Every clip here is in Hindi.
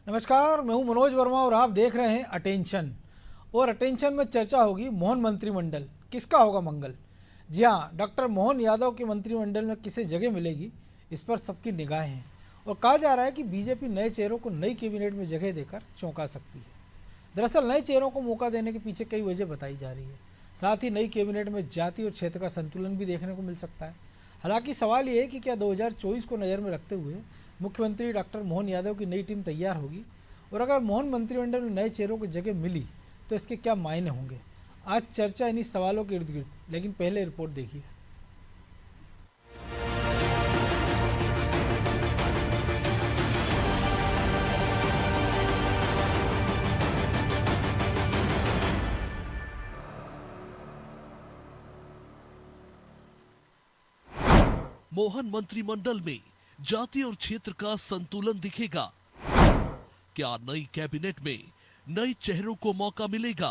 नमस्कार, मैं हूं मनोज वर्मा और आप देख रहे हैं अटेंशन। और अटेंशन में चर्चा होगी मोहन मंत्रिमंडल किसका होगा मंगल। जी हाँ, डॉक्टर मोहन यादव के मंत्रिमंडल में किसे जगह मिलेगी, इस पर सबकी निगाहें हैं। और कहा जा रहा है कि बीजेपी नए चेहरों को नई कैबिनेट में जगह देकर चौंका सकती है। दरअसल नए चेहरों को मौका देने के पीछे कई वजह बताई जा रही है। साथ ही नई कैबिनेट में जाति और क्षेत्र का संतुलन भी देखने को मिल सकता है। हालांकि सवाल ये है कि क्या 2024 को नज़र में रखते हुए मुख्यमंत्री डॉक्टर मोहन यादव की नई टीम तैयार होगी, और अगर मोहन मंत्रिमंडल में नए चेहरों को जगह मिली तो इसके क्या मायने होंगे। आज चर्चा इन्हीं सवालों के इर्द गिर्द, लेकिन पहले रिपोर्ट देखिए। मोहन मंत्रिमंडल में जाति और क्षेत्र का संतुलन दिखेगा। क्या नई कैबिनेट में नए चेहरों को मौका मिलेगा?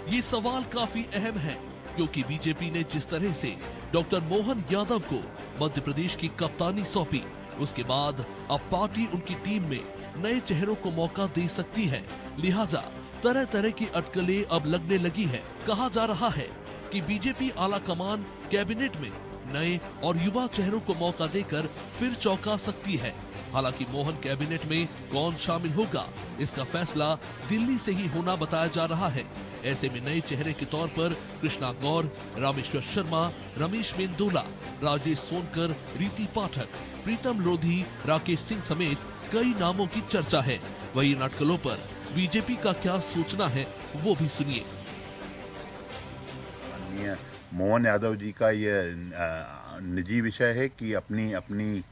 ये सवाल काफी अहम है, क्योंकि बीजेपी ने जिस तरह से डॉक्टर मोहन यादव को मध्य प्रदेश की कप्तानी सौंपी, उसके बाद अब पार्टी उनकी टीम में नए चेहरों को मौका दे सकती है। लिहाजा तरह तरह की अटकलें अब लगने लगी है। कहा जा रहा है कि बीजेपी आला कमान कैबिनेट में नए और युवा चेहरों को मौका देकर फिर चौंका सकती है। हालांकि मोहन कैबिनेट में कौन शामिल होगा, इसका फैसला दिल्ली से ही होना बताया जा रहा है। ऐसे में नए चेहरे के तौर पर कृष्णा गौर, रामेश्वर शर्मा, रमेश मेंदोला, राजेश सोनकर, रीति पाठक, प्रीतम लोधी, राकेश सिंह समेत कई नामों की चर्चा है। वही इन अटकलों पर बीजेपी का क्या सोचना है, वो भी सुनिए। मोहन यादव जी का ये निजी विषय है कि अपनी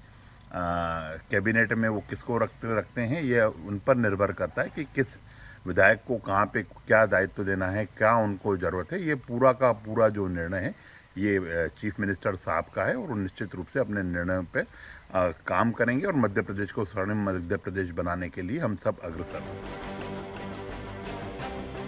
कैबिनेट में वो किसको रखते हैं, ये उन पर निर्भर करता है कि किस विधायक को कहाँ पे क्या दायित्व देना है, क्या उनको ज़रूरत है। ये पूरा का पूरा जो निर्णय है ये चीफ मिनिस्टर साहब का है, और वो निश्चित रूप से अपने निर्णय पे काम करेंगे और मध्य प्रदेश को स्वर्णिम मध्य प्रदेश बनाने के लिए हम सब अग्रसर हैं।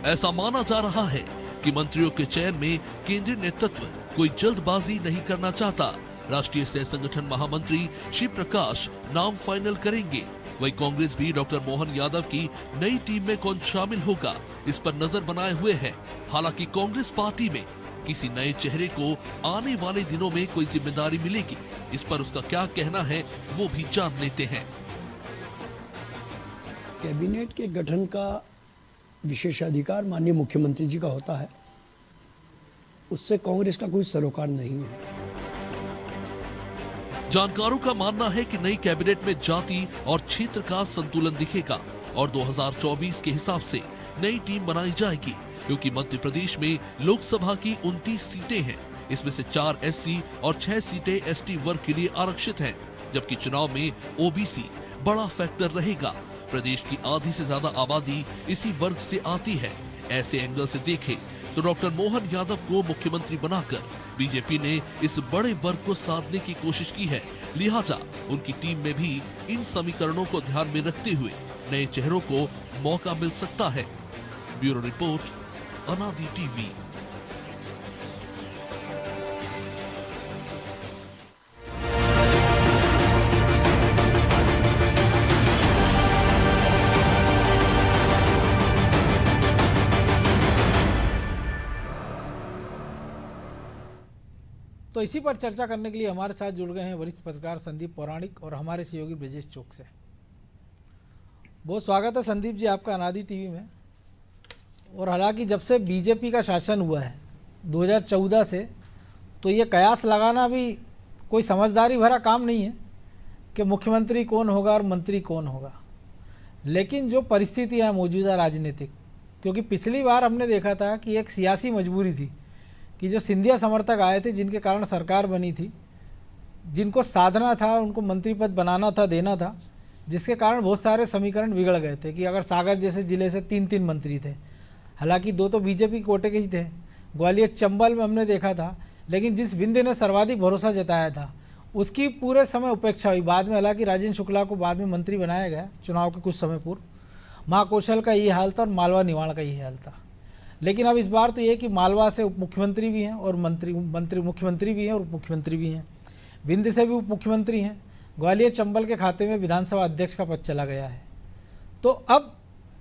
ऐसा माना जा रहा है कि मंत्रियों के चयन में केंद्रीय नेतृत्व कोई जल्दबाजी नहीं करना चाहता। राष्ट्रीय सह संगठन महामंत्री शिव प्रकाश नाम फाइनल करेंगे। वही कांग्रेस भी डॉक्टर मोहन यादव की नई टीम में कौन शामिल होगा, इस पर नजर बनाए हुए है। हालांकि कांग्रेस पार्टी में किसी नए चेहरे को आने वाले दिनों में कोई जिम्मेदारी मिलेगी, इस पर उसका क्या कहना है वो भी जान लेते हैं। कैबिनेट के गठन का विशेषाधिकार माननीय मुख्यमंत्री जी का होता है, उससे कांग्रेस का कोई सरोकार नहीं है। जानकारों का मानना है कि नई कैबिनेट में जाति और क्षेत्र का संतुलन दिखेगा और 2024 के हिसाब से नई टीम बनाई जाएगी, क्योंकि मध्य प्रदेश में लोकसभा की 29 सीटें हैं। इसमें से 4 एससी और 6 सीटें एसटी वर्ग के लिए आरक्षित हैं, जबकि चुनाव में ओबीसी बड़ा फैक्टर रहेगा। प्रदेश की आधी से ज्यादा आबादी इसी वर्ग से आती है। ऐसे एंगल से देखें तो डॉक्टर मोहन यादव को मुख्यमंत्री बनाकर बीजेपी ने इस बड़े वर्ग को साधने की कोशिश की है। लिहाजा उनकी टीम में भी इन समीकरणों को ध्यान में रखते हुए नए चेहरों को मौका मिल सकता है। ब्यूरो रिपोर्ट, अनादि टीवी। तो इसी पर चर्चा करने के लिए हमारे साथ जुड़ गए हैं वरिष्ठ पत्रकार संदीप पौराणिक और हमारे सहयोगी ब्रजेश चौक से। बहुत स्वागत है संदीप जी आपका अनादि टीवी में। और हालांकि जब से बीजेपी का शासन हुआ है 2014 से, तो ये कयास लगाना भी कोई समझदारी भरा काम नहीं है कि मुख्यमंत्री कौन होगा और मंत्री कौन होगा। लेकिन जो परिस्थिति है मौजूदा राजनीतिक, क्योंकि पिछली बार हमने देखा था कि एक सियासी मजबूरी थी कि जो सिंधिया समर्थक आए थे, जिनके कारण सरकार बनी थी, जिनको साधना था, उनको मंत्री पद बनाना था, देना था, जिसके कारण बहुत सारे समीकरण बिगड़ गए थे कि अगर सागर जैसे ज़िले से 3-3 मंत्री थे, हालांकि 2 तो बीजेपी कोटे के ही थे। ग्वालियर चंबल में हमने देखा था, लेकिन जिस विंध्य ने सर्वाधिक भरोसा जताया था उसकी पूरे समय उपेक्षा हुई। बाद में हालांकि राजेंद्र शुक्ला को बाद में मंत्री बनाया गया चुनाव के कुछ समय पूर्व। महाकौशल का ये हाल था और मालवा निवाड़ का ये हाल था। लेकिन अब इस बार तो ये कि मालवा से उप मुख्यमंत्री भी हैं और मुख्यमंत्री भी हैं और उप मुख्यमंत्री भी हैं। विंध्य से भी उप मुख्यमंत्री हैं, ग्वालियर चंबल के खाते में विधानसभा अध्यक्ष का पद चला गया है। तो अब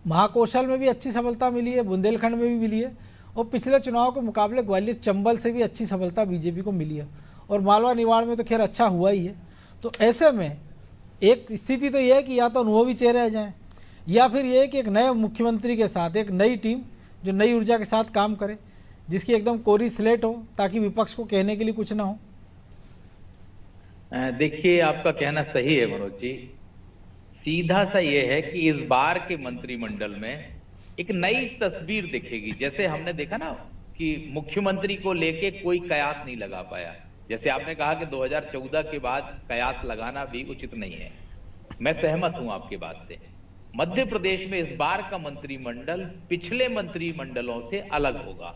महाकौशल में भी अच्छी सफलता मिली है, बुंदेलखंड में भी मिली है, और पिछले चुनाव के मुकाबले ग्वालियर चंबल से भी अच्छी सफलता बीजेपी को मिली है, और मालवा निवाड़ में तो खैर अच्छा हुआ ही है। तो ऐसे में एक स्थिति तो यह है कि या तो अनुभवी चेहरे आ जाएँ, या फिर ये है कि एक नए मुख्यमंत्री के साथ एक नई टीम जो नई ऊर्जा के साथ काम करे, जिसकी एकदम कोरी स्लेट हो, ताकि विपक्ष को कहने के लिए कुछ ना हो। देखिए, आपका कहना सही है मनोज जी। सीधा सा ये है कि इस बार के मंत्रिमंडल में एक नई तस्वीर दिखेगी। जैसे हमने देखा ना कि मुख्यमंत्री को लेके कोई कयास नहीं लगा पाया, जैसे आपने कहा कि 2014 के बाद कयास लगाना भी उचित नहीं है, मैं सहमत हूं आपकी बात से। मध्य प्रदेश में इस बार का मंत्रिमंडल पिछले मंत्रिमंडलों से अलग होगा।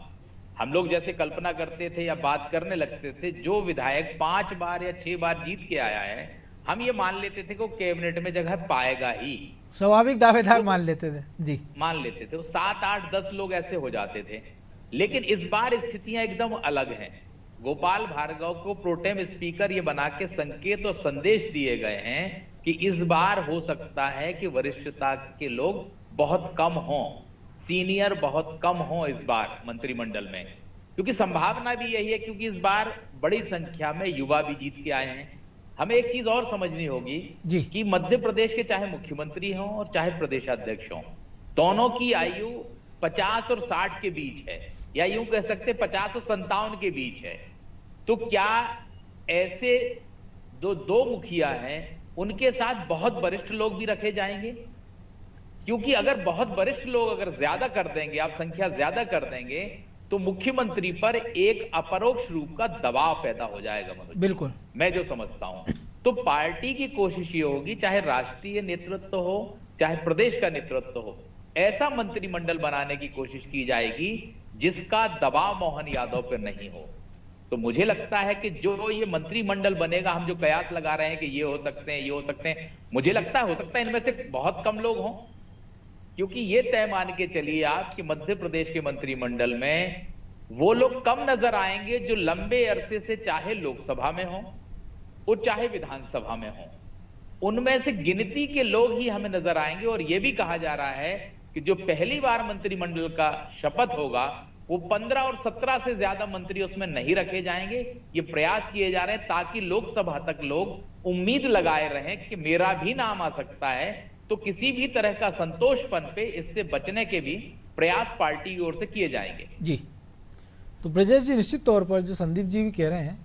हम लोग जैसे कल्पना करते थे या बात करने लगते थे, जो विधायक 5 बार या 6 बार जीत के आया है, हम ये मान लेते थे कि वो कैबिनेट में जगह पाएगा ही, स्वाभाविक दावेदार मान लेते थे जी, मान लेते थे। 7, 8, 10 लोग ऐसे हो जाते थे। लेकिन इस बार स्थितियां एकदम अलग हैं। गोपाल भार्गव को प्रोटेम स्पीकर ये बना के संकेत और संदेश दिए गए हैं कि इस बार हो सकता है कि वरिष्ठता के लोग बहुत कम हों, सीनियर बहुत कम हों इस बार मंत्रिमंडल में, क्योंकि संभावना भी यही है, क्योंकि इस बार बड़ी संख्या में युवा भी जीत के आए हैं। हमें एक चीज और समझनी होगी जी कि मध्य प्रदेश के चाहे मुख्यमंत्री हों और चाहे प्रदेशाध्यक्ष हों, दोनों की आयु 50 और 60 के बीच है, या यूं कह सकते 50 और 57 के बीच है। तो क्या ऐसे दो मुखिया हैं, उनके साथ बहुत वरिष्ठ लोग भी रखे जाएंगे? क्योंकि अगर बहुत वरिष्ठ लोग अगर ज्यादा कर देंगे, आप संख्या ज्यादा कर देंगे, तो मुख्यमंत्री पर एक अपरोक्ष रूप का दबाव पैदा हो जाएगा मनोज। बिल्कुल, मैं जो समझता हूं, तो पार्टी की कोशिश ये होगी, चाहे राष्ट्रीय नेतृत्व हो चाहे प्रदेश का नेतृत्व हो, ऐसा मंत्रिमंडल बनाने की कोशिश की जाएगी जिसका दबाव मोहन यादव पर नहीं हो। तो मुझे लगता है कि जो ये मंत्रिमंडल बनेगा, हम जो कयास लगा रहे हैं कि ये हो सकते हैं, ये हो सकते हैं, मुझे लगता है हो सकता है इनमें से बहुत कम लोग हों, क्योंकि ये तय मान के चलिए आप कि मध्य प्रदेश के मंत्रिमंडल में वो लोग कम नजर आएंगे जो लंबे अरसे से चाहे लोकसभा में हो और चाहे विधानसभा में हो। उनमें से गिनती के लोग ही हमें नजर आएंगे। और यह भी कहा जा रहा है कि जो पहली बार मंत्रिमंडल का शपथ होगा, वो 15 और 17 से ज्यादा मंत्री उसमें नहीं रखे जाएंगे। ये प्रयास किए जा रहे हैं ताकि लोकसभा तक लोग उम्मीद लगाए रहें कि मेरा भी नाम आ सकता है। तो किसी भी तरह का संतोषपन पे इससे बचने के भी प्रयास पार्टी की ओर से किए जाएंगे। जी, तो ब्रजेश जी, निश्चित तौर पर जो संदीप जी भी कह रहे हैं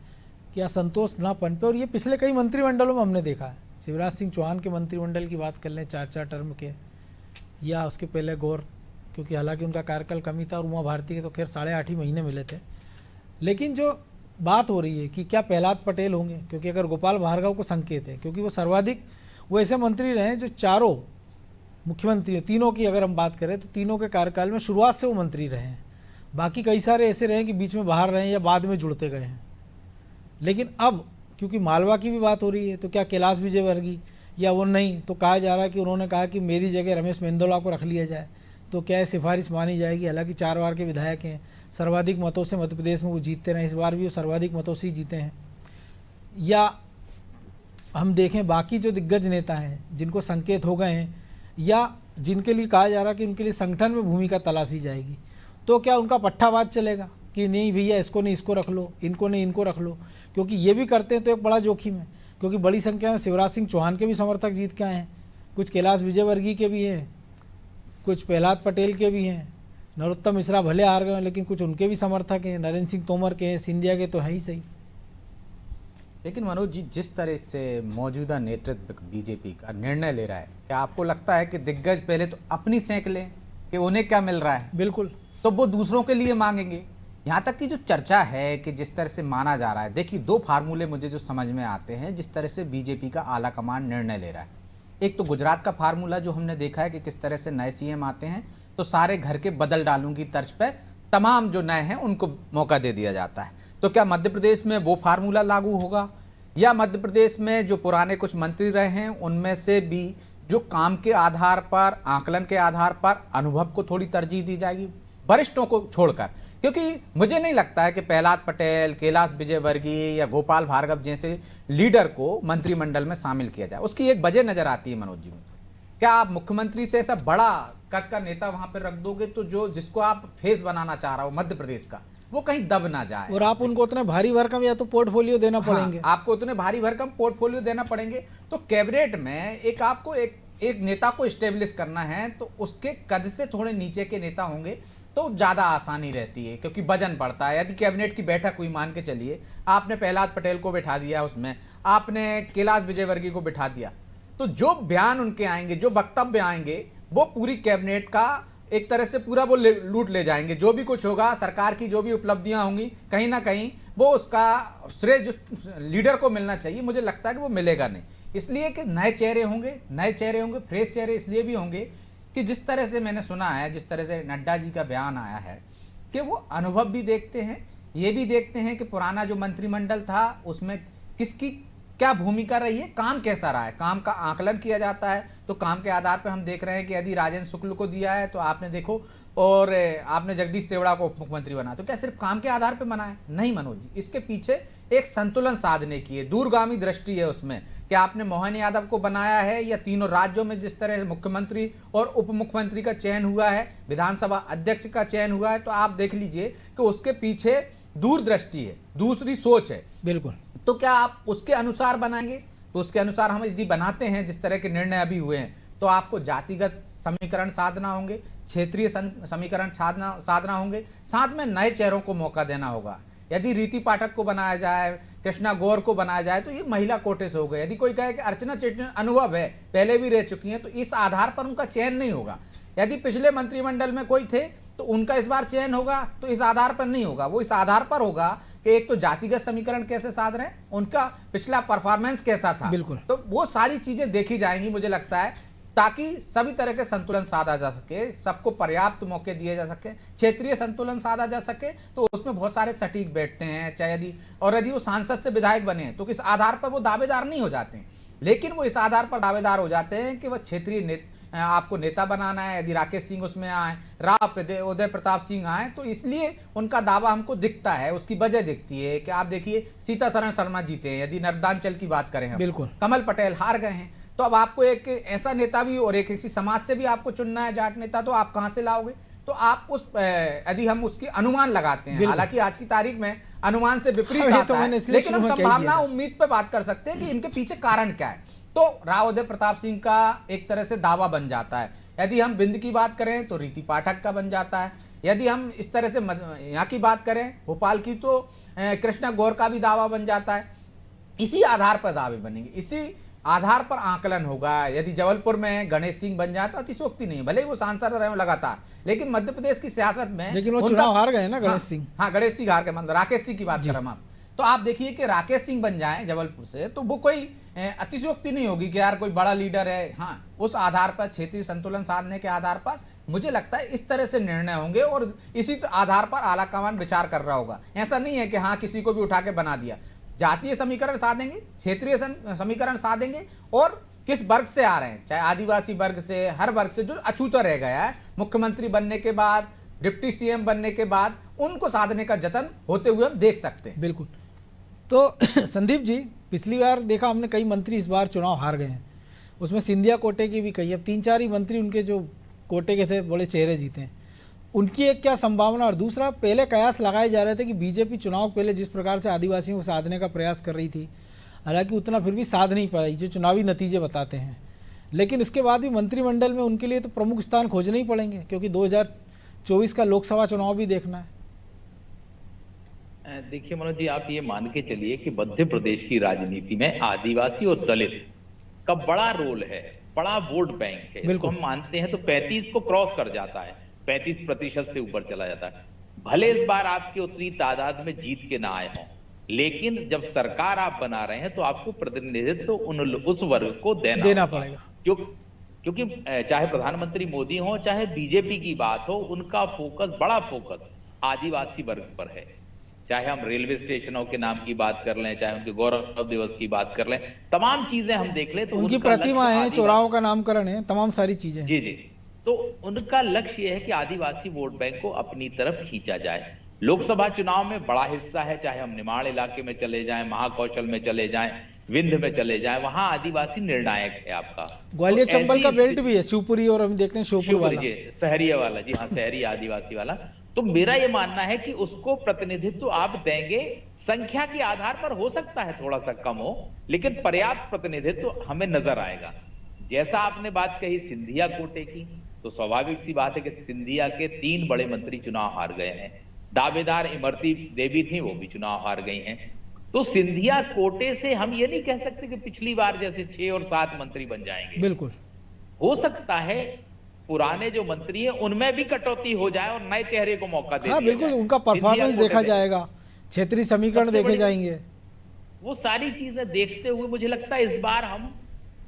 कि असंतोष ना पन पे, और ये पिछले कई मंत्रिमंडलों में हमने देखा है। शिवराज सिंह चौहान के मंत्रिमंडल की बात कर लें, 4-4 टर्म के, या उसके पहले गौर, क्योंकि हालांकि उनका कार्यकाल कम ही था, और उमा भारती के तो खैर 8.5 ही महीने मिले थे। लेकिन जो बात हो रही है कि क्या प्रहलाद पटेल होंगे, क्योंकि अगर गोपाल भार्गव को संकेत है, क्योंकि वो सर्वाधिक वो ऐसे मंत्री रहे हैं जो चारों मुख्यमंत्री, तीनों की अगर हम बात करें तो तीनों के कार्यकाल में शुरुआत से वो मंत्री रहे हैं। बाकी कई सारे ऐसे रहे हैं कि बीच में बाहर रहे हैं या बाद में जुड़ते गए हैं। लेकिन अब क्योंकि मालवा की भी बात हो रही है, तो क्या कैलाश विजयवर्गीय या वो नहीं, तो कहा जा रहा है कि उन्होंने कहा कि मेरी जगह रमेश मेंदोला को रख लिया जाए, तो क्या सिफारिश मानी जाएगी। हालांकि 4 बार के विधायक हैं, सर्वाधिक मतों से मध्य प्रदेश में वो जीतते रहे, इस बार भी वो सर्वाधिक मतों से ही जीते हैं। या हम देखें बाकी जो दिग्गज नेता हैं जिनको संकेत हो गए हैं, या जिनके लिए कहा जा रहा है कि उनके लिए संगठन में भूमिका तलाशी जाएगी, तो क्या उनका पट्टावाद चलेगा कि नहीं भैया इसको नहीं इसको रख लो, इनको नहीं इनको रख लो? क्योंकि ये भी करते हैं तो एक बड़ा जोखिम है, क्योंकि बड़ी संख्या में शिवराज सिंह चौहान के भी समर्थक जीत के आए हैं, कुछ कैलाश विजयवर्गीय के भी हैं, कुछ प्रहलाद पटेल के भी हैं, नरोत्तम मिश्रा भले हार गए लेकिन कुछ उनके भी समर्थक हैं, नरेंद्र सिंह तोमर के हैं, सिंधिया के तो हैं ही सही। लेकिन मनोज जी, जिस तरह से मौजूदा नेतृत्व बीजेपी का निर्णय ले रहा है, क्या आपको लगता है कि दिग्गज पहले तो अपनी सेंक लें कि उन्हें क्या मिल रहा है, बिल्कुल, तो वो दूसरों के लिए मांगेंगे? यहाँ तक की जो चर्चा है कि जिस तरह से माना जा रहा है, देखिए 2 फार्मूले मुझे जो समझ में आते हैं जिस तरह से बीजेपी का आला कमान निर्णय ले रहा है। एक तो गुजरात का फार्मूला जो हमने देखा है कि किस तरह से नए सीएम आते हैं तो सारे घर के बदल डालूं की तर्ज पर तमाम जो नए हैं उनको मौका दे दिया जाता है। तो क्या मध्य प्रदेश में वो फार्मूला लागू होगा, या मध्य प्रदेश में जो पुराने कुछ मंत्री रहे हैं उनमें से भी जो काम के आधार पर, आकलन के आधार पर अनुभव को थोड़ी तरजीह दी जाएगी? वरिष्ठों को छोड़कर, क्योंकि मुझे नहीं लगता है कि प्रहलाद पटेल, कैलाश विजयवर्गीय या गोपाल भार्गव जैसे लीडर को मंत्रिमंडल में शामिल किया जाए। उसकी एक वजह नजर आती है मनोज जी मुझे। क्या आप मुख्यमंत्री से ऐसा बड़ा कद का नेता वहां पर रख दोगे तो जो जिसको आप फेस बनाना चाह रहा हो मध्य प्रदेश का, वो कहीं दब ना जाए। और आप उनको उतना भारी भरकम या तो पोर्टफोलियो देना पड़ेंगे। हाँ, आपको उतने भारी भरकम पोर्टफोलियो देना पड़ेंगे। तो कैबिनेट में एक आपको एक नेता को स्टेब्लिश करना है, तो उसके कद से थोड़े नीचे के नेता होंगे तो ज़्यादा आसानी रहती है, क्योंकि वजन बढ़ता है। यदि कैबिनेट की बैठक हुई, मान के चलिए आपने प्रहलाद पटेल को बिठा दिया, उसमें आपने कैलाश विजयवर्गीय को बिठा दिया, तो जो बयान उनके आएंगे, जो वक्तव्य आएंगे, वो पूरी कैबिनेट का एक तरह से पूरा वो लूट ले जाएंगे। जो भी कुछ होगा, सरकार की जो भी उपलब्धियां होंगी, कहीं ना कहीं वो उसका श्रेय जो लीडर को मिलना चाहिए, मुझे लगता है कि वो मिलेगा नहीं। इसलिए कि नए चेहरे होंगे, फ्रेश चेहरे इसलिए भी होंगे कि जिस तरह से मैंने सुना है, जिस तरह से नड्डा जी का बयान आया है कि वो अनुभव भी देखते हैं, ये भी देखते हैं कि पुराना जो मंत्रिमंडल था उसमें किसकी क्या भूमिका रही है, काम कैसा रहा है, काम का आकलन किया जाता है। तो काम के आधार पर हम देख रहे हैं कि यदि राजेंद्र शुक्ल को दिया है तो आपने देखो, और आपने जगदीश तेवड़ा को उप मुख्यमंत्री बनाया, तो क्या सिर्फ काम के आधार पर बनाया? नहीं मनोज जी, इसके पीछे एक संतुलन साधने की है, दूरगामी दृष्टि है उसमें कि आपने मोहन यादव को बनाया है या तीनों राज्यों में जिस तरह मुख्यमंत्री और उप मुख्यमंत्री का चयन हुआ है, विधानसभा अध्यक्ष का चयन हुआ है, तो आप देख लीजिए कि उसके पीछे दूरदृष्टि है, दूसरी सोच है। बिल्कुल। तो क्या आप उसके अनुसार बनाएंगे? तो उसके अनुसार हम यदि बनाते हैं, जिस तरह के निर्णय अभी हुए हैं, तो आपको जातिगत समीकरण साधना होंगे, क्षेत्रीय समीकरण साधना होंगे, साथ में नए चेहरों को मौका देना होगा। यदि रीति पाठक को बनाया जाए, कृष्णा गौर को बनाया जाए, तो ये महिला कोटे से हो गए। यदि कोई कहे कि अर्चना चिटनिस अनुभव है, पहले भी रह चुकी हैं, तो इस आधार पर उनका चयन नहीं होगा। यदि पिछले मंत्रिमंडल में कोई थे तो उनका इस बार चयन होगा, तो इस आधार पर नहीं होगा। वो इस आधार पर होगा कि एक तो जातिगत समीकरण कैसे साध रहे हैं, उनका पिछला परफॉर्मेंस कैसा था। बिल्कुल। तो वो सारी चीजें देखी जाएंगी मुझे लगता है, ताकि सभी तरह के संतुलन साधा जा सके, सबको पर्याप्त मौके दिए जा सके, क्षेत्रीय संतुलन साधा जा सके। तो उसमें बहुत सारे सटीक बैठते हैं, चाहे यदि वो सांसद से विधायक बने तो किस आधार पर वो दावेदार नहीं हो जाते हैं, लेकिन वो इस आधार पर दावेदार हो जाते हैं कि वह क्षेत्रीय आपको नेता बनाना है। यदि राकेश सिंह उसमें आए, उदय प्रताप सिंह आए, तो इसलिए उनका दावा हमको दिखता है, उसकी वजह दिखती है कि आप देखिए सीतासरण शर्मा जीते हैं, यदि नर्मदांचल की बात करें हम, बिल्कुल। कमल पटेल हार गए हैं। तो अब आपको एक ऐसा नेता भी और एक इसी समाज से भी आपको चुनना है, जाट नेता, तो आप कहां से लाओगे? तो आप यदि हम उसकी अनुमान लगाते हैं, हालांकि आज की तारीख में अनुमान से विपरीत आता है, लेकिन हम संभावना उम्मीद पे बात कर सकते हैं कि इनके पीछे कारण क्या है। तो राव उदय प्रताप सिंह का एक तरह से दावा बन जाता है। यदि हम बिंद की बात करें तो रीति पाठक का बन जाता है। यदि हम इस तरह से यहाँ की बात करें भोपाल की, तो कृष्णा गौर का भी दावा बन जाता है। इसी आधार पर दावे बनेंगे, इसी आधार पर आकलन होगा। यदि जबलपुर में गणेश सिंह बन जाए तो अतिशयोक्ति नहीं, भले ही वो सांसद रहे लगातार, लेकिन मध्य प्रदेश की सियासत में, लेकिन वो चुनाव हार गए ना गणेश सिंह। हाँ, गणेश सिंह हार गए, मतलब राकेश सिंह की बात कर रहे हैं आप। तो आप देखिए कि राकेश सिंह बन जाए जबलपुर से, तो वो कोई अतिशयोक्ति नहीं होगी कि यार कोई बड़ा लीडर है। हाँ, उस आधार पर, क्षेत्रीय संतुलन साधने के आधार पर मुझे लगता है इस तरह से निर्णय होंगे, और इसी आधार पर आलाकमान विचार कर रहा होगा। ऐसा नहीं है कि हाँ किसी को भी उठा के बना दिया। जातीय समीकरण साधेंगे, क्षेत्रीय समीकरण साधेंगे, और किस वर्ग से आ रहे हैं, चाहे आदिवासी वर्ग से, हर वर्ग से जो अछूता रह गया है मुख्यमंत्री बनने के बाद, डिप्टी सीएम बनने के बाद, उनको साधने का जतन होते हुए हम देख सकते हैं। बिल्कुल। तो संदीप जी, पिछली बार देखा हमने कई मंत्री इस बार चुनाव हार गए हैं, उसमें सिंधिया कोटे की भी कही, अब 3-4 ही मंत्री उनके जो कोटे के थे बड़े चेहरे जीते हैं, उनकी एक क्या संभावना? और दूसरा, पहले कयास लगाए जा रहे थे कि बीजेपी चुनाव पहले जिस प्रकार से आदिवासियों को साधने का प्रयास कर रही थी, हालांकि उतना फिर भी साध नहीं पाई जो चुनावी नतीजे बताते हैं, लेकिन इसके बाद भी मंत्रिमंडल में उनके लिए तो प्रमुख स्थान खोजने ही पड़ेंगे, क्योंकि 2024 का लोकसभा चुनाव भी देखना है। देखिए मनोज जी, आप ये मान के चलिए कि मध्य प्रदेश की राजनीति में आदिवासी और दलित का बड़ा रोल है, बड़ा वोट बैंक है। इसको हम मानते हैं तो 35 को क्रॉस कर जाता है, 35% से ऊपर चला जाता है। भले इस बार आपकी उतनी तादाद में जीत के ना आए हों, लेकिन जब सरकार आप बना रहे हैं तो आपको प्रतिनिधित्व उस वर्ग को देना पड़ेगा। क्योंकि चाहे प्रधानमंत्री मोदी हो, चाहे बीजेपी की बात हो, उनका फोकस, बड़ा फोकस आदिवासी वर्ग पर है। चाहे हम रेलवे स्टेशनों के नाम की बात कर लें, चाहे उनके गौरव दिवस की बात कर लें, तमाम चीजें हम देख लें तो उनकी प्रतिमा है, चौराहों का नामकरण है, तमाम सारी चीजें। जी जी, तो उनका लक्ष्य यह है कि आदिवासी वोट बैंक को अपनी तरफ खींचा जाए। लोकसभा चुनाव में बड़ा हिस्सा है, चाहे हम निमाड़ इलाके में चले जाएं, महाकौशल में चले जाएं, विंध्य में चले जाएं, वहां आदिवासी निर्णायक है आपका। ग्वालियर तो चंबल का ऐसी बेल्ट भी है, शिवपुरी, और हम देखते हैं श्योपुर वाला। जी, शहरिया वाला, जी हाँ, शहरी आदिवासी वाला। तो मेरा ये मानना है कि उसको प्रतिनिधित्व आप देंगे, संख्या के आधार पर हो सकता है थोड़ा सा कम हो, लेकिन पर्याप्त प्रतिनिधित्व हमें नजर आएगा। जैसा आपने बात कही सिंधिया कोटे की, तो स्वाभाविक सी बात है कि सिंधिया के 3 बड़े मंत्री चुनाव हार गए हैं। दावेदार इमरती देवी थी, वो भी चुनाव हार गई हैं। तो सिंधिया कोटे से हम ये नहीं कह सकते कि पिछली बार जैसे 6 और 7 मंत्री बन जाएंगे। बिल्कुल हो सकता है पुराने जो मंत्री हैं उनमें भी कटौती हो जाए और नए चेहरे को मौका दे हाँ दिया बिल्कुल, जाए। उनका परफॉर्मेंस सिंधिया देखा कोटे में जाएगा, क्षेत्रीय समीकरण सबसे देखे बड़ी- जाएंगे। वो सारी चीजें देखते हुए मुझे लगता है इस बार हम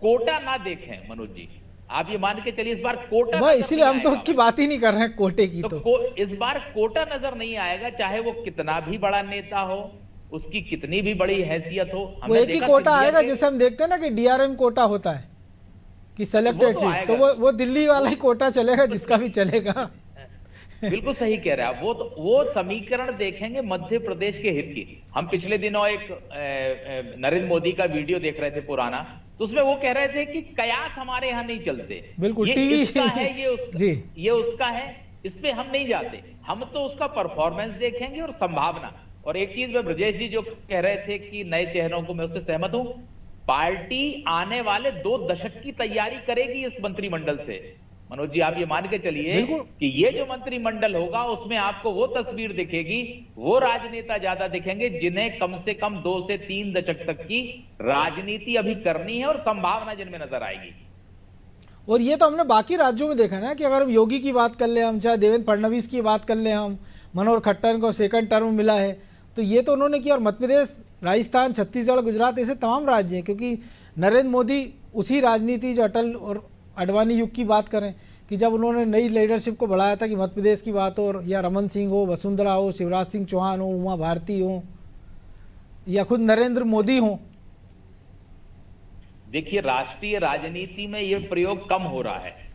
कोटा ना देखें मनोज जी, आप ये मान के चलिए इस बार कोटा वह नजर इसीलिए नहीं हम तो आएगा। उसकी बात ही नहीं कर रहे हैं कोटे की। तो इस बार कोटा नजर नहीं आएगा, चाहे वो कितना भी बड़ा नेता हो, उसकी कितनी भी बड़ी हैसियत हो। वो हमने एक ही देखा कोटा सिंधिया आएगा, के- जैसे हम देखते हैं ना कि डीआरएम कोटा होता है कि सेलेक्टेड वो तो सीट, तो आएगा। वो दिल्ली वाला ही कोटा चलेगा, जिसका भी चलेगा। बिल्कुल सही कह रहे हैं आप। वो समीकरण देखेंगे मध्य प्रदेश के हित की। हम पिछले दिनों एक नरेंद्र मोदी का वीडियो देख रहे थे पुराना, तो उसमें वो कह रहे थे कि कयास हमारे यहाँ नहीं चलते। बिल्कुल, ये टीवी इसका है, ये उसका, जी। ये उसका है, इस पे हम नहीं जाते। हम तो उसका परफॉर्मेंस देखेंगे और संभावना। और एक चीज में ब्रजेश जी जो कह रहे थे कि नए चेहरों को, मैं उससे सहमत हूं। पार्टी आने वाले 2 दशक की तैयारी करेगी इस मंत्रिमंडल से। मनोज जी आप ये मान के चलिए बिल्कुल। कि ये जो मंत्रिमंडल होगा उसमें आपको वो तस्वीर दिखेगी, वो राजनेता ज्यादा दिखेंगे जिन्हें कम से कम 2 से 3 दशक तक की राजनीति अभी करनी है और संभावना जिनमें नजर आएगी। और ये तो हमने बाकी राज्यों में देखा ना कि अगर हम योगी की बात कर ले, हम चाहे देवेंद्र फडणवीस की बात कर ले, हम मनोहर खट्टर को 2nd टर्म मिला है, तो ये तो उन्होंने किया। और मध्य प्रदेश, राजस्थान, छत्तीसगढ़, गुजरात, ऐसे तमाम राज्य हैं, क्योंकि नरेंद्र मोदी उसी राजनीति जो अटल और आडवाणी युग की बात करें कि जब उन्होंने नई लीडरशिप को बढ़ाया था, कि मध्य प्रदेश की बात हो, या रमन सिंह हो, वसुंधरा हो, शिवराज सिंह चौहान हो, उमा भारती हो, या खुद नरेंद्र मोदी हो। देखिए राष्ट्रीय राजनीति में ये प्रयोग कम हो रहा है।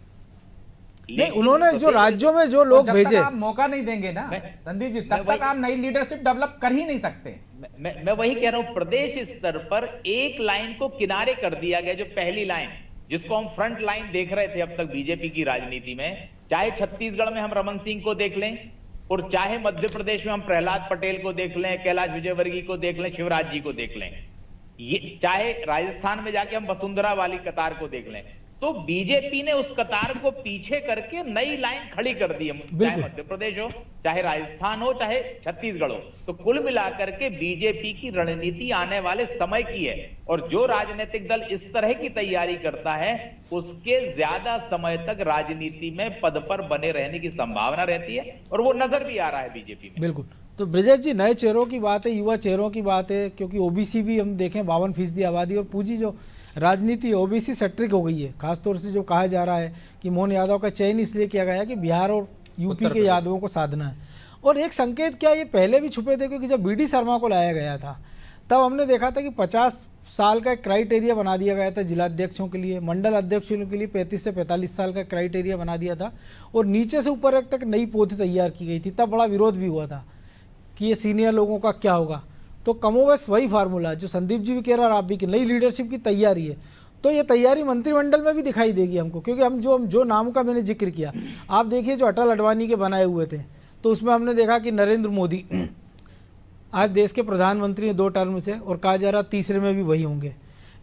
नहीं, लेकिन उन्होंने जो प्रदेश- राज्यों में जो लोग जब भेजे, तक आप मौका नहीं देंगे ना संदीप जी, तब तक आप नई लीडरशिप डेवलप कर ही नहीं सकते। मैं वही कह रहा हूं, प्रदेश स्तर पर एक लाइन को किनारे कर दिया गया, जो पहली लाइन जिसको हम फ्रंट लाइन देख रहे थे अब तक बीजेपी की राजनीति में। चाहे छत्तीसगढ़ में हम रमन सिंह को देख लें, और चाहे मध्य प्रदेश में हम प्रहलाद पटेल को देख लें, कैलाश विजयवर्गीय को देख लें, शिवराज जी को देख लें, ये चाहे राजस्थान में जाके हम वसुंधरा वाली कतार को देख लें, तो बीजेपी ने उस कतार को पीछे करके नई लाइन खड़ी कर दी है। चाहे मध्य प्रदेश हो, चाहे राजस्थान हो, चाहे छत्तीसगढ़ हो। तो कुल मिलाकर के बीजेपी की रणनीति आने वाले समय की है, और जो राजनीतिक दल इस तरह की तैयारी करता है उसके ज्यादा समय तक राजनीति में पद पर बने रहने की संभावना रहती है, और वो नजर भी आ रहा है बीजेपी में। बिल्कुल। तो ब्रजेश जी, नए चेहरों की बात है, युवा चेहरों की बात है, क्योंकि ओबीसी भी हम देखें 52% आबादी, और पूरी जो राजनीति ओबीसी सेंट्रिक हो गई है। खासतौर से जो कहा जा रहा है कि मोहन यादव का चयन इसलिए किया गया है कि बिहार और यूपी के यादवों को साधना है। और एक संकेत क्या ये पहले भी छुपे थे, क्योंकि जब बीडी शर्मा को लाया गया था तब हमने देखा था कि 50 साल का एक क्राइटेरिया बना दिया गया था जिलाध्यक्षों के लिए, मंडल अध्यक्षों के लिए 35 से 45 साल का क्राइटेरिया बना दिया था, और नीचे से ऊपर एक तक नई पोथी तैयार की गई थी। तब बड़ा विरोध भी हुआ था कि ये सीनियर लोगों का क्या होगा। तो कमोबेश वही फार्मूला जो संदीप जी भी कह रहा है और आप भी, कि नई लीडरशिप की तैयारी है, तो ये तैयारी मंत्रिमंडल में भी दिखाई देगी हमको। क्योंकि हम जो नाम का मैंने जिक्र किया, आप देखिए जो अटल आडवाणी के बनाए हुए थे, तो उसमें हमने देखा कि नरेंद्र मोदी आज देश के प्रधानमंत्री हैं 2 टर्म से, और कहा जा रहा तीसरे में भी वही होंगे।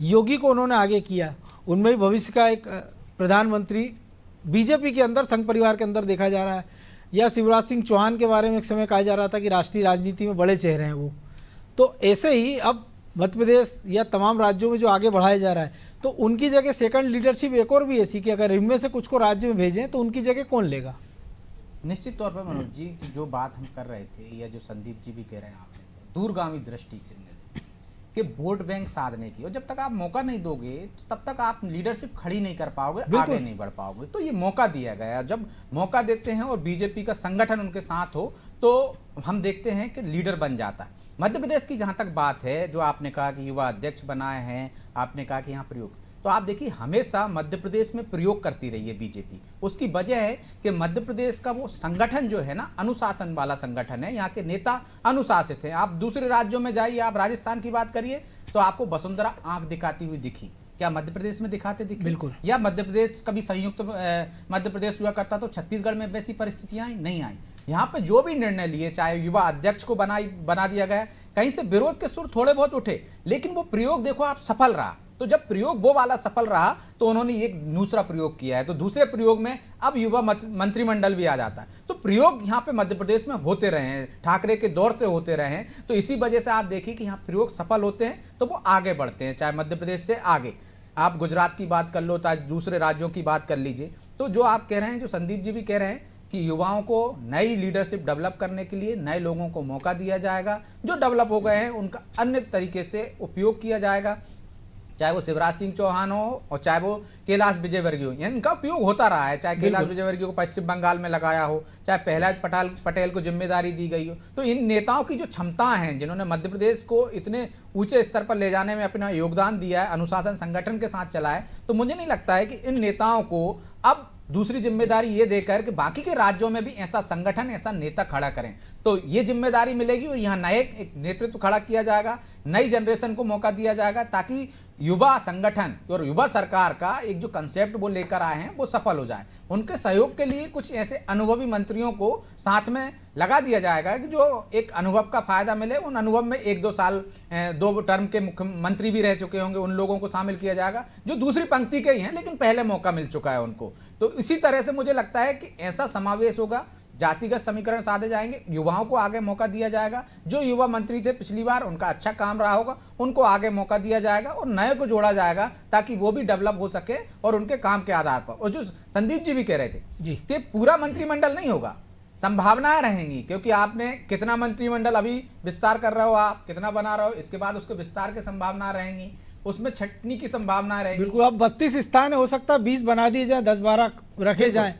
योगी को उन्होंने आगे किया, उनमें भी भविष्य का एक प्रधानमंत्री बीजेपी के अंदर, संघ परिवार के अंदर देखा जा रहा है। या शिवराज सिंह चौहान के बारे में एक समय कहा जा रहा था कि राष्ट्रीय राजनीति में बड़े चेहरे हैं वो। तो ऐसे ही अब मध्य प्रदेश या तमाम राज्यों में जो आगे बढ़ाया जा रहा है, तो उनकी जगह 2nd लीडरशिप एक और भी ऐसी कि अगर इनमें से कुछ को राज्य में भेजें तो उनकी जगह कौन लेगा। निश्चित तौर पर मनोज जी, जो बात हम कर रहे थे, या जो संदीप जी भी कह रहे हैं, आपने दूरगामी दृष्टि से कि वोट बैंक साधने की, और जब तक आप मौका नहीं दोगे तो तब तक आप लीडरशिप खड़ी नहीं कर पाओगे, आगे नहीं बढ़ पाओगे। तो ये मौका दिया गया, जब मौका देते हैं और बीजेपी का संगठन उनके साथ हो तो हम देखते हैं कि लीडर बन जाता है। मध्य प्रदेश की जहां तक बात है, जो आपने कहा कि युवा अध्यक्ष बनाए हैं, आपने कहा कि यहाँ प्रयोग, तो आप देखिए हमेशा मध्य प्रदेश में प्रयोग करती रही है बीजेपी। उसकी वजह है कि मध्य प्रदेश का वो संगठन जो है ना, अनुशासन वाला संगठन है, यहाँ के नेता अनुशासित हैं। आप दूसरे राज्यों में जाइए, आप राजस्थान की बात करिए तो आपको वसुंधरा आंख दिखाती हुई दिखी, क्या मध्य प्रदेश में दिखाते दिखे? बिल्कुल। या मध्य प्रदेश कभी संयुक्त मध्य प्रदेश हुआ करता तो छत्तीसगढ़ में वैसी परिस्थितियां नहीं आई। यहाँ पे जो भी निर्णय लिए, चाहे युवा अध्यक्ष को बना दिया गया, कहीं से विरोध के सुर थोड़े बहुत उठे, लेकिन वो प्रयोग देखो आप सफल रहा। तो जब प्रयोग वो वाला सफल रहा तो उन्होंने एक दूसरा प्रयोग किया है, तो दूसरे प्रयोग में अब युवा मंत्रिमंडल भी आ जाता है। तो प्रयोग यहाँ पे मध्य प्रदेश में होते रहे हैं, ठाकरे के दौर से होते रहे हैं। तो इसी वजह से आप देखिए कि यहाँ प्रयोग सफल होते हैं तो वो आगे बढ़ते हैं, चाहे मध्य प्रदेश से आगे आप गुजरात की बात कर लो, चाहे दूसरे राज्यों की बात कर लीजिए। तो जो आप कह रहे हैं, जो संदीप जी भी कह रहे हैं कि युवाओं को नई लीडरशिप डेवलप करने के लिए नए लोगों को मौका दिया जाएगा, जो डेवलप हो गए हैं उनका अन्य तरीके से उपयोग किया जाएगा, चाहे वो शिवराज सिंह चौहान हो और चाहे वो कैलाश विजयवर्गीय हो। इनका उपयोग होता रहा है, चाहे कैलाश विजयवर्गीय को पश्चिम बंगाल में लगाया हो, चाहे प्रहलाद पटेल को जिम्मेदारी दी गई हो। तो इन नेताओं की जो क्षमता हैं, जिन्होंने मध्य प्रदेश को इतने ऊंचे स्तर पर ले जाने में अपना योगदान दिया है, अनुशासन संगठन के साथ चला है, तो मुझे नहीं लगता है कि इन नेताओं को अब दूसरी जिम्मेदारी ये देकर कि बाकी के राज्यों में भी ऐसा संगठन, ऐसा नेता खड़ा करें, तो ये जिम्मेदारी मिलेगी और यहाँ नए एक नेतृत्व खड़ा किया जाएगा, नई जनरेशन को मौका दिया जाएगा, ताकि युवा संगठन और युवा सरकार का एक जो कंसेप्ट वो लेकर आए हैं वो सफल हो जाए। उनके सहयोग के लिए कुछ ऐसे अनुभवी मंत्रियों को साथ में लगा दिया जाएगा कि जो एक अनुभव का फायदा मिले। उन अनुभव में 1-2 साल 2 टर्म के मुख्यमंत्री भी रह चुके होंगे, उन लोगों को शामिल किया जाएगा जो दूसरी पंक्ति के ही हैं लेकिन पहले मौका मिल चुका है उनको। तो इसी तरह से मुझे लगता है कि ऐसा समावेश होगा, जातिगत समीकरण साधे जाएंगे, युवाओं को आगे मौका दिया जाएगा। जो युवा मंत्री थे पिछली बार, उनका अच्छा काम रहा होगा, उनको आगे मौका दिया जाएगा और नए को जोड़ा जाएगा ताकि वो भी डेवलप हो सके और उनके काम के आधार पर। और जो संदीप जी भी कह रहे थे जी कि पूरा मंत्रिमंडल नहीं होगा, संभावनाएं रहेंगी, क्योंकि आपने कितना मंत्रिमंडल अभी विस्तार कर रहे हो, आप कितना बना रहे हो, इसके बाद उसके विस्तार की संभावना रहेंगी, उसमें छटनी की संभावना रहेगी। बिल्कुल, अब 32 स्थान हो सकता है 20 बना दिए जाए, 10-12 रखे जाए।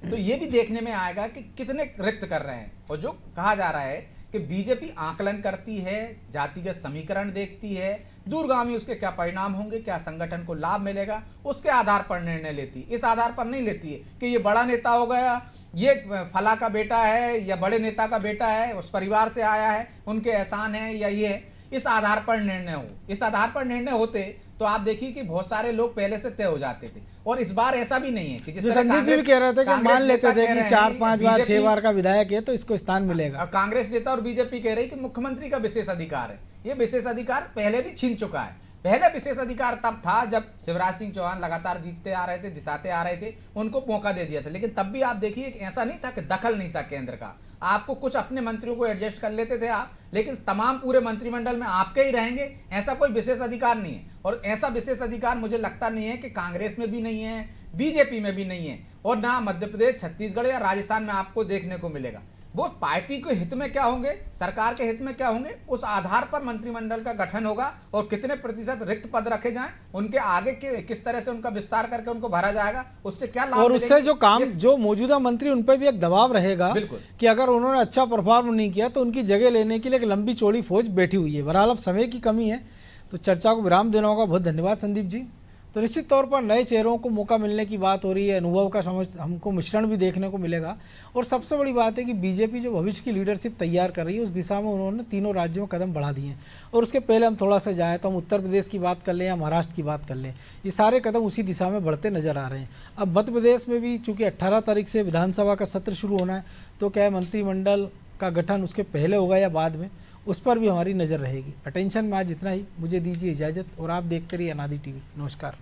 तो ये भी देखने में आएगा कि कितने रिक्त कर रहे हैं। और जो कहा जा रहा है कि बीजेपी आकलन करती है, जातिगत समीकरण देखती है, दूरगामी उसके क्या परिणाम होंगे, क्या संगठन को लाभ मिलेगा, उसके आधार पर निर्णय लेती है। इस आधार पर नहीं लेती है कि ये बड़ा नेता हो गया, ये फला का बेटा है या बड़े नेता का बेटा है, उस परिवार से आया है, उनके एहसान है या ये है, इस आधार पर निर्णय हो। इस आधार पर निर्णय होते तो आप देखिए कि बहुत सारे लोग पहले से तय हो जाते थे। और इस बार ऐसा भी नहीं है कि जो संदीप जी भी कह रहे थे कि मान लेते थे कि 4-5 बार 6 बार का विधायक है तो इसको स्थान मिलेगा। कांग्रेस नेता और बीजेपी कह रही कि मुख्यमंत्री का विशेष अधिकार है। ये विशेष अधिकार पहले भी छीन चुका है। पहले विशेष अधिकार तब था जब शिवराज सिंह चौहान लगातार जीतते आ रहे थे, जिताते आ रहे थे, उनको मौका दे दिया था। लेकिन तब भी आप देखिए ऐसा नहीं था कि दखल नहीं था केंद्र का, आपको कुछ अपने मंत्रियों को एडजस्ट कर लेते थे आप, लेकिन तमाम पूरे मंत्रिमंडल में आपके ही रहेंगे, ऐसा कोई विशेष अधिकार नहीं है। और ऐसा विशेष अधिकार मुझे लगता नहीं है कि कांग्रेस में भी नहीं है, बीजेपी में भी नहीं है, और ना मध्य प्रदेश, छत्तीसगढ़ या राजस्थान में आपको देखने को मिलेगा। वो पार्टी के हित में क्या होंगे, सरकार के हित में क्या होंगे, उस आधार पर मंत्रिमंडल का गठन होगा और कितने प्रतिशत रिक्त पद रखे जाएं, उनके आगे के किस तरह से उनका विस्तार करके उनको भरा जाएगा, उससे क्या लाभ और उससे जो काम जो मौजूदा मंत्री उन पर भी एक दबाव रहेगा कि अगर उन्होंने अच्छा परफॉर्म नहीं किया तो उनकी जगह लेने के लिए एक लंबी चौड़ी फौज बैठी हुई है। बहरहाल अब समय की कमी है तो चर्चा को विराम देना होगा। बहुत धन्यवाद संदीप जी। तो निश्चित तौर पर नए चेहरों को मौका मिलने की बात हो रही है, अनुभव का हमको मिश्रण भी देखने को मिलेगा। और सबसे बड़ी बात है कि बीजेपी जो भविष्य की लीडरशिप तैयार कर रही है उस दिशा में उन्होंने तीनों राज्यों में कदम बढ़ा दिए हैं। और उसके पहले हम थोड़ा सा जाएँ तो हम उत्तर प्रदेश की बात कर लें या महाराष्ट्र की बात कर लें, ये सारे कदम उसी दिशा में बढ़ते नजर आ रहे हैं। अब मध्य प्रदेश में भी चूँकि 18 तारीख से विधानसभा का सत्र शुरू होना है, तो क्या मंत्रिमंडल का गठन उसके पहले होगा या बाद में, उस पर भी हमारी नज़र रहेगी। अटेंशन में आज इतना ही, मुझे दीजिए इजाज़त और आप देखते रहिए अनादि टीवी। नमस्कार।